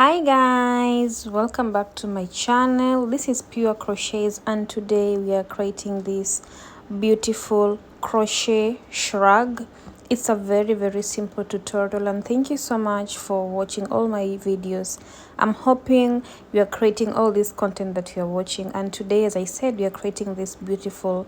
Hi guys, welcome back to my channel. This is Pure Crochets and today we are creating this beautiful crochet shrug. It's a very simple tutorial and thank you so much for watching all my videos. I'm hoping you are creating all this content that you are watching, and today, as I said, we are creating this beautiful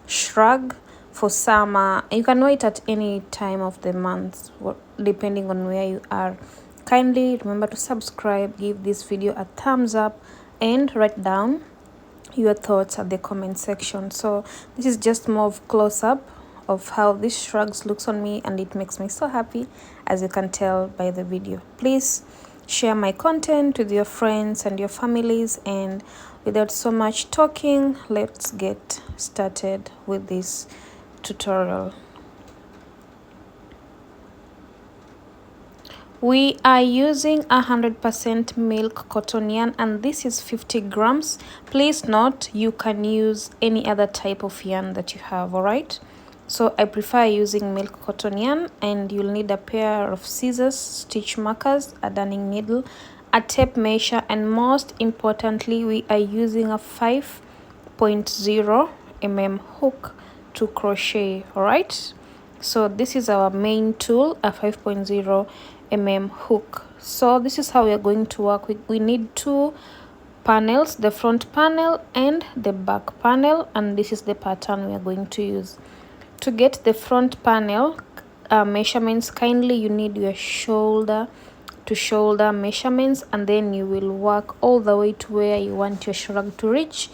shrug for summer. You can wear it at any time of the month depending on where you are. Kindly remember to subscribe, give this video a thumbs up, and write down your thoughts at the comment section. So this is just more of close-up of how this shrugs looks on me, and it makes me so happy, as you can tell by the video. Please share my content with your friends and your families, and without so much talking, let's get started with this tutorial. We are using 100% milk cotton yarn, and this is 50 grams. Please note you can use any other type of yarn that you have, alright? So I prefer using milk cotton yarn, and you'll need a pair of scissors, stitch markers, a darning needle, a tape measure, and most importantly, we are using a 5.0 mm hook to crochet, alright? So this is our main tool, a 5.0 mm hook. So this is how we are going to work. We need two panels, the front panel and the back panel, and this is the pattern we are going to use. To get the front panel measurements, kindly you need your shoulder to shoulder measurements, and then you will work all the way to where you want your shrug to reach.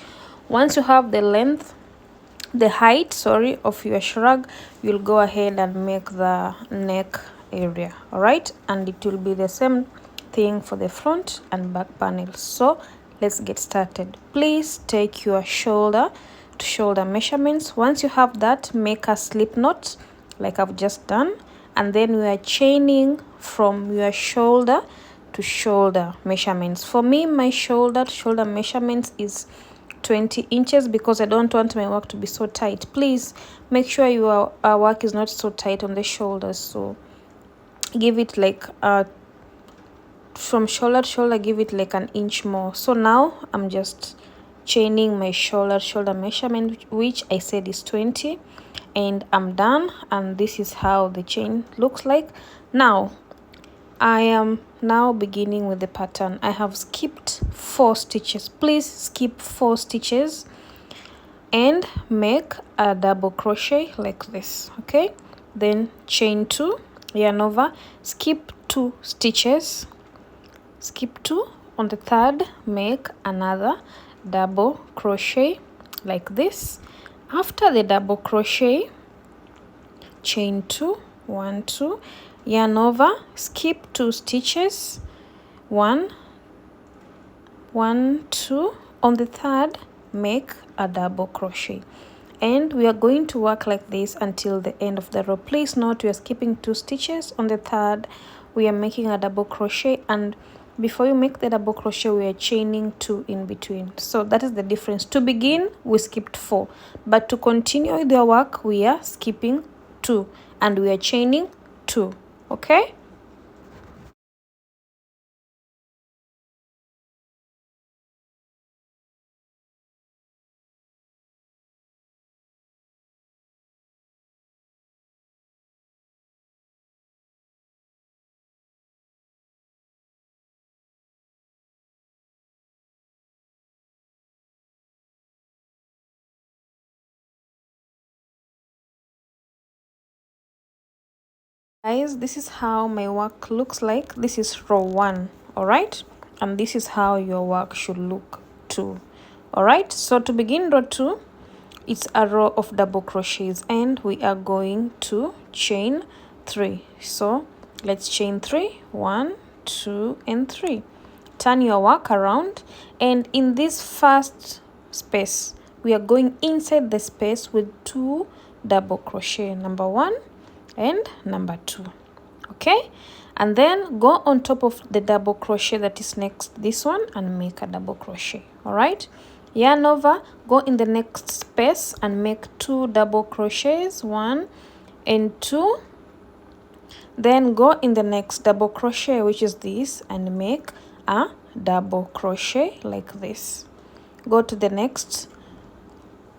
Once you have the height of your shrug, you'll go ahead and make the neck area, all right? And it will be the same thing for the front and back panels. So let's get started. Please take your shoulder to shoulder measurements. Once you have that, make a slip knot like I've just done, and then we are chaining from your shoulder to shoulder measurements. For me, my shoulder to shoulder measurements is 20 inches because I don't want my work to be so tight. Please make sure your work is not so tight on the shoulders, so give it like from shoulder to shoulder, give it like an inch more. So now I'm just chaining my shoulder measurement, which I said is 20, and I'm done. And this is how the chain looks like. Now I am now beginning with the pattern. I have skipped 4 stitches. Please skip 4 stitches and make a double crochet like this, okay? Then chain 2, yarn over, skip 2 stitches, skip 2. On the third, make another double crochet like this. After the double crochet, chain 2, 1, 2, yarn over, skip 2 stitches, 1, 1, 2. On the third, make a double crochet, and we are going to work like this until the end of the row. Please note we are skipping 2 stitches. On the third, we are making a double crochet, and before you make the double crochet, we are chaining 2 in between. So that is the difference. To begin, we skipped 4, but to continue with the work, we are skipping 2 and we are chaining 2, okay? Guys, this is how my work looks like. This is row 1, all right? And this is how your work should look too, all right? So to begin row 2, it's a row of double crochets, and we are going to chain 3. So let's chain 3, 1, 2, and 3. Turn your work around, and in this first space, we are going inside the space with 2 double crochet, number 1 and number 2, okay? And then go on top of the double crochet that is next this one and make a double crochet, all right? Yarn over, go in the next space and make 2 double crochets, 1 and 2. Then go in the next double crochet, which is this, and make a double crochet like this. Go to the next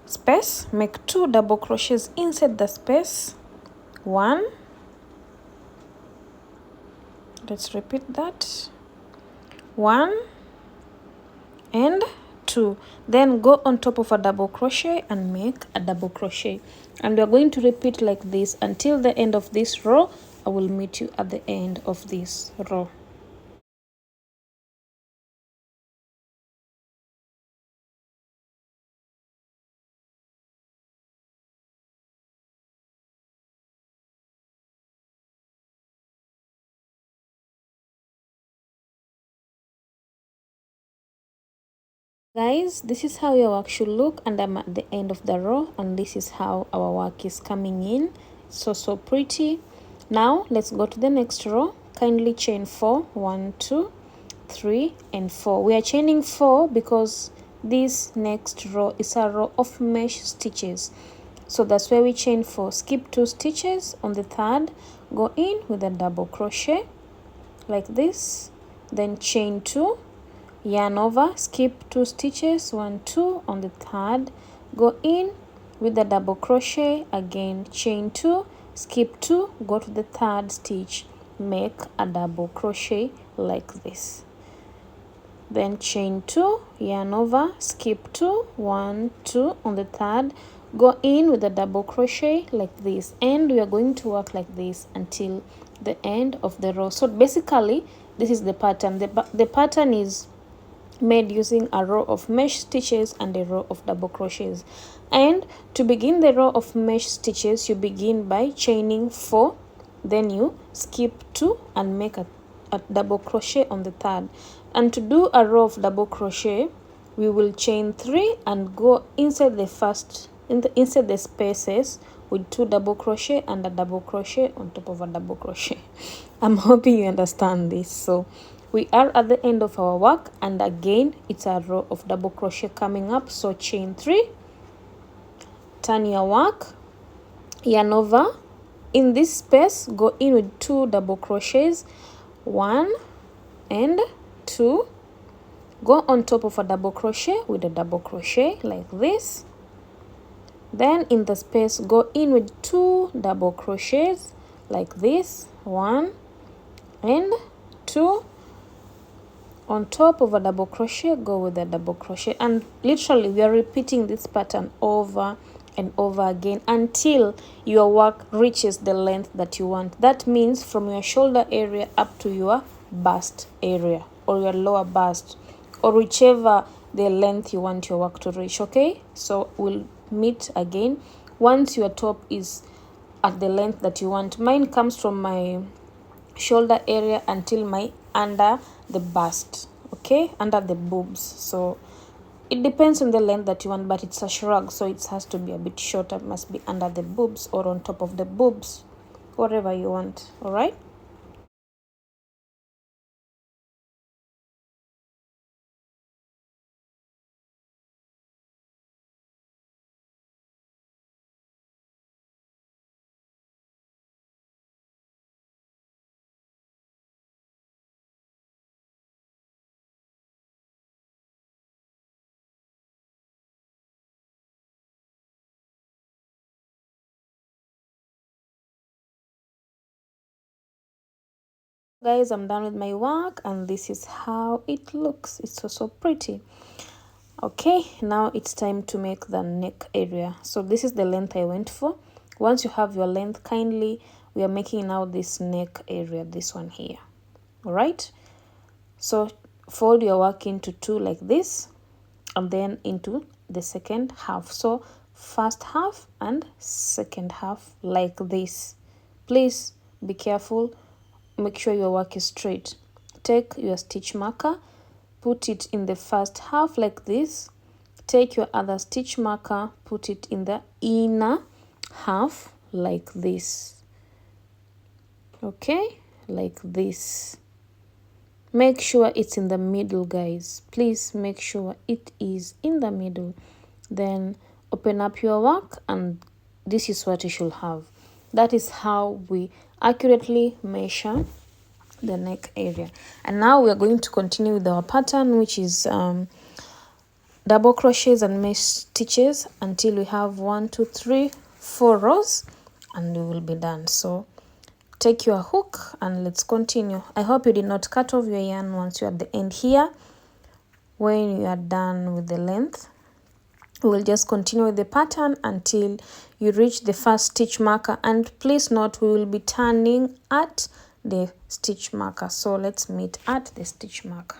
space, make 2 double crochets inside the space. 1, let's repeat that, 1 and 2. Then go on top of a double crochet and make a double crochet, and we are going to repeat like this until the end of this row. I will meet you at the end of this row. Guys, this is how your work should look, and I'm at the end of the row, and this is how our work is coming in. So pretty. Now let's go to the next row. Kindly chain 4, 1, 2, 3 and 4. We are chaining 4 because this next row is a row of mesh stitches, so that's why we chain 4. Skip 2 stitches on the third, go in with a double crochet like this, then chain 2, yarn over, skip 2 stitches, 1, 2 on the third, go in with a double crochet, again chain 2, skip 2, go to the third stitch, make a double crochet like this, then chain 2, yarn over, skip 2, 1, 2 on the third, go in with a double crochet like this, and we are going to work like this until the end of the row. So basically this is the pattern. The pattern is made using a row of mesh stitches and a row of double crochets. And to begin the row of mesh stitches, you begin by chaining 4, then you skip 2 and make a double crochet on the third. And to do a row of double crochet, we will chain 3 and go inside the inside the spaces with 2 double crochet and a double crochet on top of a double crochet. I'm hoping you understand this. So we are at the end of our work, and again it's a row of double crochet coming up. So chain 3, turn your work, yarn over, in this space go in with 2 double crochets, 1 and 2, go on top of a double crochet with a double crochet like this, then in the space go in with 2 double crochets like this, 1 and 2, on top of a double crochet, go with a double crochet, and literally we are repeating this pattern over and over again until your work reaches the length that you want. That means from your shoulder area up to your bust area or your lower bust, or whichever the length you want your work to reach. Okay, so we'll meet again once your top is at the length that you want. Mine comes from my shoulder area until my under the bust, okay, under the boobs. So it depends on the length that you want, but it's a shrug, so it has to be a bit shorter. It must be under the boobs or on top of the boobs, whatever you want. All right. Guys, I'm done with my work, and this is how it looks. It's so pretty. Okay, now it's time to make the neck area. So this is the length I went for. Once you have your length, kindly, we are making now this neck area, this one here. All right, so fold your work into 2 like this, and then into the second half. So first half and second half like this. Please be careful, make sure your work is straight. Take your stitch marker, put it in the first half like this, take your other stitch marker, put it in the inner half like this. Okay, like this. Make sure it's in the middle, guys. Please make sure it is in the middle. Then open up your work, and this is what you should have. That is how we accurately measure the neck area. And now we are going to continue with our pattern, which is double crochets and mesh stitches until we have 1 2 3 4 rows, and we will be done. So take your hook and let's continue. I hope you did not cut off your yarn once you're at the end here. When you are done with the length, we will just continue with the pattern until you reach the first stitch marker, and please note we will be turning at the stitch marker. So let's meet at the stitch marker.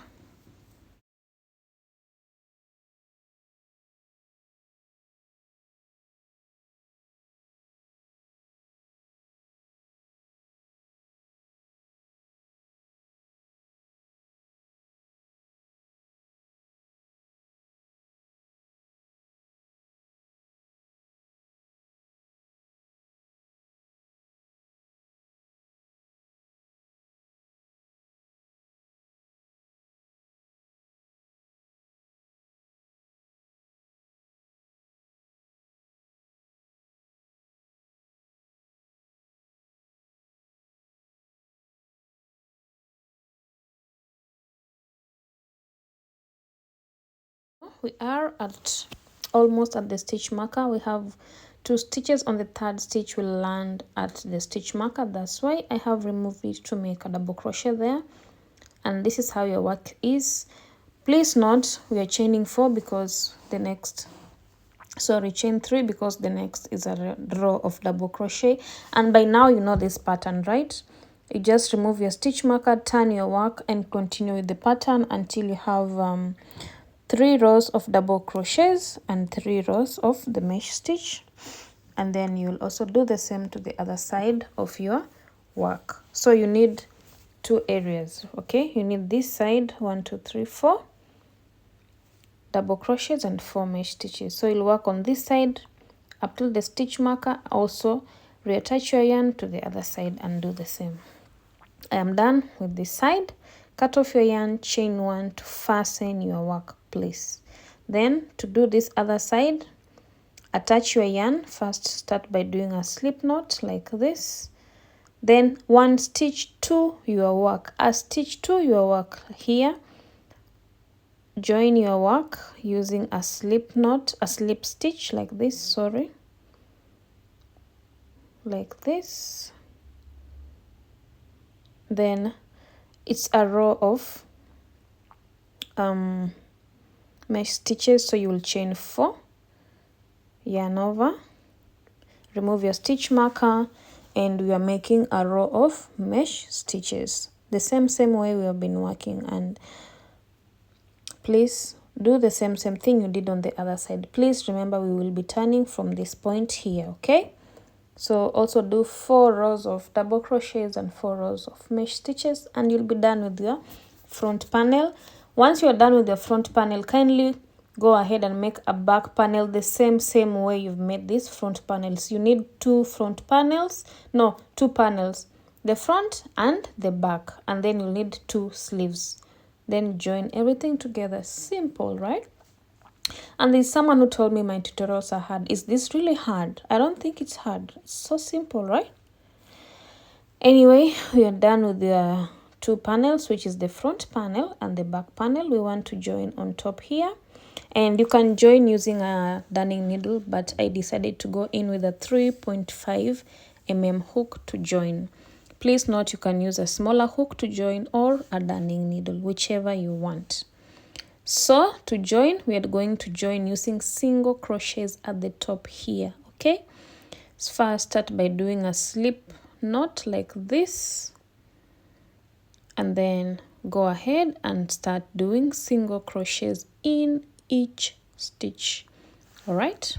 We are at almost at the stitch marker. We have 2 stitches on the third stitch will land at the stitch marker. That's why I have removed it to make a double crochet there. And this is how your work is. Please note we are chaining 4 because the next, sorry, chain 3 because the next is a row of double crochet. And by now you know this pattern, right? You just remove your stitch marker, turn your work, and continue with the pattern until you have 3 rows of double crochets and 3 rows of the mesh stitch. And then you'll also do the same to the other side of your work. So you need 2 areas, okay? You need this side 1 2 3 4 double crochets and 4 mesh stitches. So you'll work on this side up till the stitch marker. Also reattach your yarn to the other side and do the same. I am done with this side. Cut off your yarn, chain 1 to fasten your work place. Then to do this other side, attach your yarn. First start by doing a slip knot like this, then 1 stitch to your work, a stitch to your work here. Join your work using a slip knot, a slip stitch like this, sorry, like this. Then it's a row of mesh stitches, so you will chain 4, yarn over, remove your stitch marker, and we are making a row of mesh stitches the same way we have been working. And please do the same thing you did on the other side. Please remember we will be turning from this point here, okay? So also do 4 rows of double crochets and 4 rows of mesh stitches, and you'll be done with your front panel. Once you're done with the front panel, kindly go ahead and make a back panel the same way you've made these front panels. You need 2 front panels, no, 2 panels, the front and the back, and then you'll need 2 sleeves. Then join everything together. Simple, right? And there's someone who told me my tutorials are hard. Is this really hard? I don't think it's hard. It's so simple, right? Anyway, we are done with the 2 panels, which is the front panel and the back panel. We want to join on top here, and you can join using a darning needle, but I decided to go in with a 3.5 mm hook to join. Please note you can use a smaller hook to join or a darning needle, whichever you want. So to join, we are going to join using single crochets at the top here, okay? So first start by doing a slip knot like this, and then go ahead and start doing single crochets in each stitch. All right?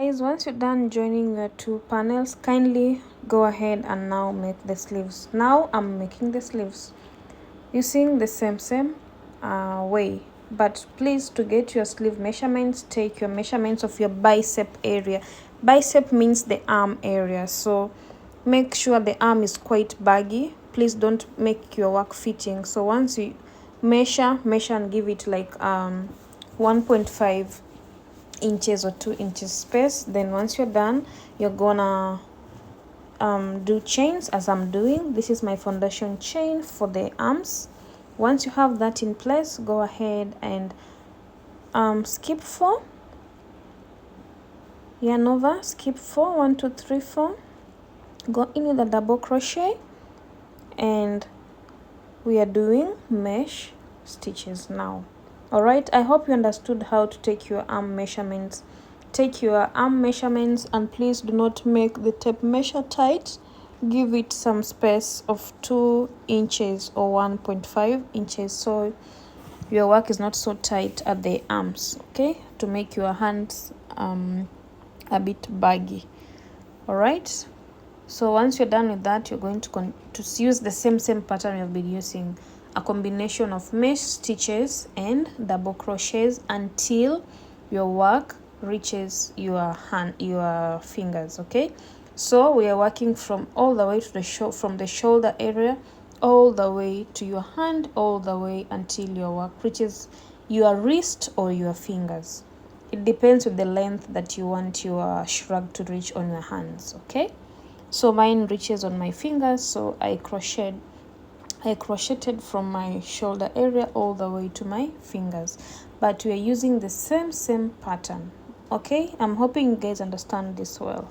Guys, once you're done joining your two panels, kindly go ahead and now make the sleeves. Now I'm making the sleeves using the same way, but please, to get your sleeve measurements, take your measurements of your bicep area. Bicep means the arm area, so make sure the arm is quite baggy. Please don't make your work fitting. So once you measure and give it like 1.5 inches or 2 inches space. Then once you're done, you're gonna do chains as I'm doing. This is my foundation chain for the arms. Once you have that in place, go ahead and skip 4, yarn over, skip 4, 1 2 3 4, go in with a double crochet, and we are doing mesh stitches now. All right, I hope you understood how to take your arm measurements. Take your arm measurements, and please do not make the tape measure tight. Give it some space of 2 inches or 1.5 inches, so your work is not so tight at the arms, okay, to make your hands a bit baggy. All right, so once you're done with that, you're going to use the same pattern you've been using, a combination of mesh stitches and double crochets until your work reaches your fingers. Okay, so we are working from all the way to the from the shoulder area all the way to your hand, all the way until your work reaches your wrist or your fingers. It depends with the length that you want your shrug to reach on your hands. Okay, so mine reaches on my fingers, so I crocheted from my shoulder area all the way to my fingers, but we are using the same pattern. Okay, I'm hoping you guys understand this well.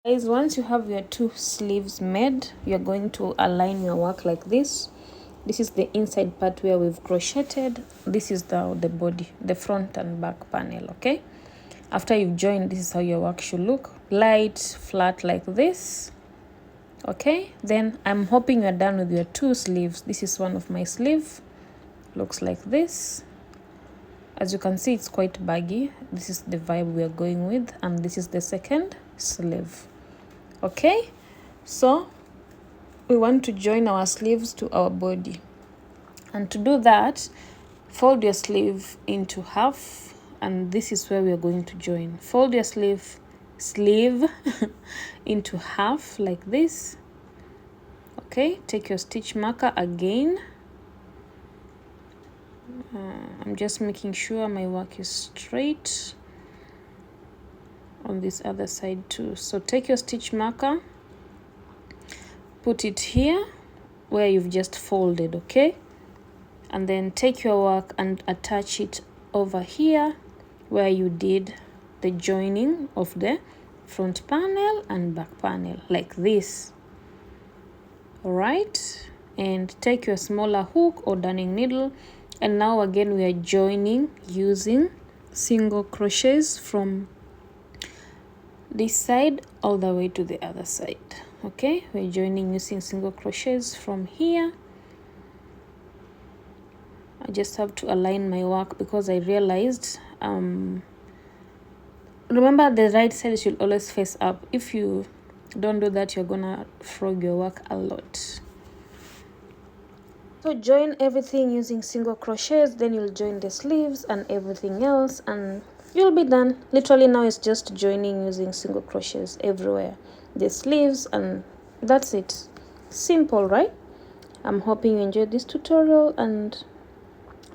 Guys, once you have your two sleeves made, you're going to align your work like this. This is the inside part where we've crocheted. This is the body, the front and back panel. Okay, after you've joined, this is how your work should look: light, flat like this. Okay, then I'm hoping you're done with your two sleeves. This is one of my sleeve, looks like this. As you can see, it's quite baggy. This is the vibe we are going with, and this is the second sleeve. Okay, so we want to join our sleeves to our body, and to do that, fold your sleeve into half, and this is where we are going to join. Fold your sleeve into half like this. Okay, take your stitch marker again. I'm just making sure my work is straight on this other side too. So take your stitch marker, put it here where you've just folded. Okay, and then take your work and attach it over here where you did the joining of the front panel and back panel like this. All right, and take your smaller hook or darning needle, and now again we are joining using single crochets from this side all the way to the other side. Okay, we're joining using single crochets from here. I just have to align my work because I realized remember the right side should always face up. If you don't do that, you're gonna frog your work a lot. So join everything using single crochets, then you'll join the sleeves and everything else, and you'll be done. Literally now it's just joining using single crochets everywhere, the sleeves, and that's it. Simple, right? I'm hoping you enjoyed this tutorial, and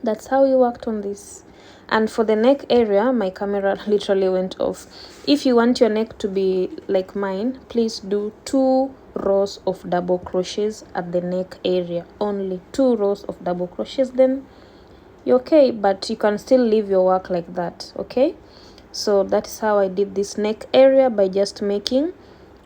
that's how we worked on this. And for the neck area, my camera literally went off. If you want your neck to be like mine, please do 2 rows of double crochets at the neck area. Only 2 rows of double crochets, then you're okay, but you can still leave your work like that. Okay, so that's how I did this neck area, by just making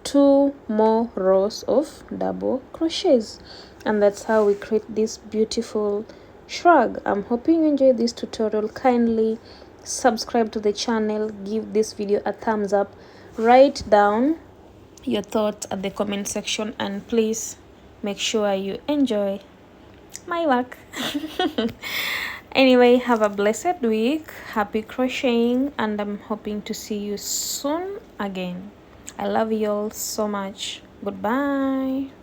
2 more rows of double crochets. And that's how we create this beautiful shrug. I'm hoping you enjoyed this tutorial. Kindly subscribe to the channel, give this video a thumbs up, write down your thoughts at the comment section, and please make sure you enjoy my work. Anyway, have a blessed week, happy crocheting, and I'm hoping to see you soon again. I love you all so much. Goodbye.